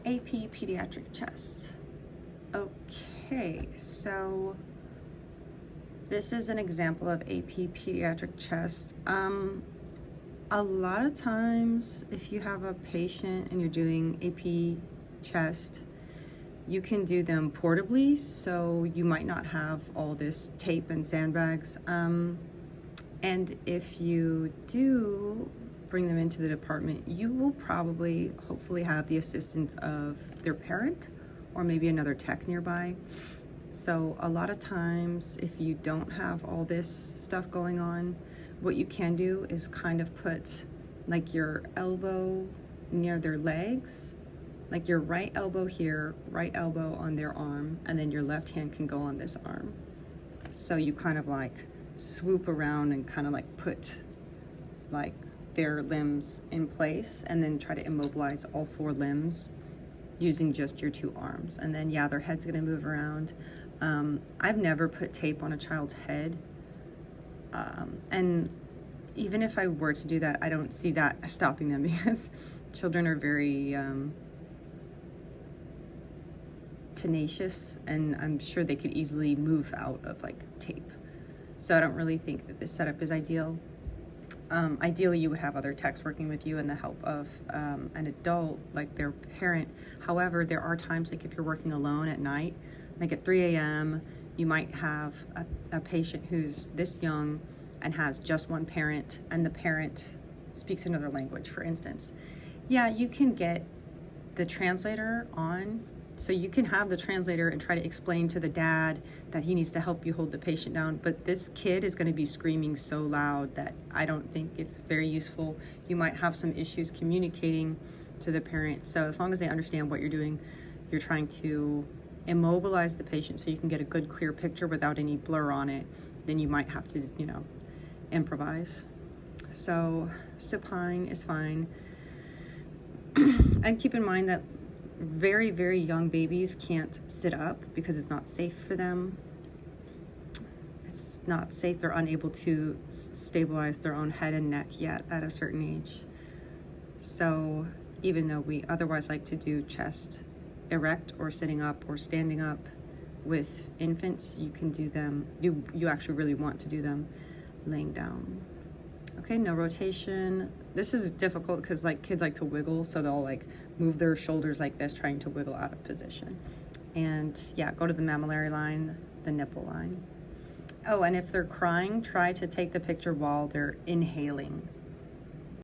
AP pediatric chest. Okay, so this is an example of AP pediatric chest. A lot of times if you have a patient and you're doing AP chest, you can do them portably, so you might not have all this tape and sandbags. And if you do bring them into the department, you will probably, hopefully, have the assistance of their parent or maybe another tech nearby. So a lot of times, if you don't have all this stuff going on, what you can do is kind of put like your elbow near their legs, like your right elbow here, right elbow on their arm, and then your left hand can go on this arm. So you kind of like swoop around and kind of like put like their limbs in place, and then try to immobilize all 4 limbs using just your 2 arms. And then yeah, their head's gonna move around. I've never put tape on a child's head. And even if I were to do that, I don't see that stopping them because children are very tenacious, and I'm sure they could easily move out of like tape. So I don't really think that this setup is ideal. Ideally, you would have other techs working with you and the help of an adult, like their parent. However, there are times, like if you're working alone at night, like at 3 a.m., you might have a patient who's this young and has just one parent, and the parent speaks another language, for instance. Yeah, you can get the translator on, so you can have the translator and try to explain to the dad that he needs to help you hold the patient down, but this kid is going to be screaming so loud that I don't think it's very useful. You might have some issues communicating to the parent. So as long as they understand what you're doing, you're trying to immobilize the patient so you can get a good clear picture without any blur on it, then you might have to, improvise. So supine is fine. And keep in mind that very, very young babies can't sit up because it's not safe for them. It's not safe. They're unable to stabilize their own head and neck yet at a certain age. So even though we otherwise like to do chest erect or sitting up or standing up with infants, you can do them, you actually really want to do them laying down. Okay, no rotation. This is difficult because like kids like to wiggle, so they'll like move their shoulders like this, trying to wiggle out of position. And yeah, go to the mammillary line, the nipple line. Oh, and if they're crying, try to take the picture while they're inhaling.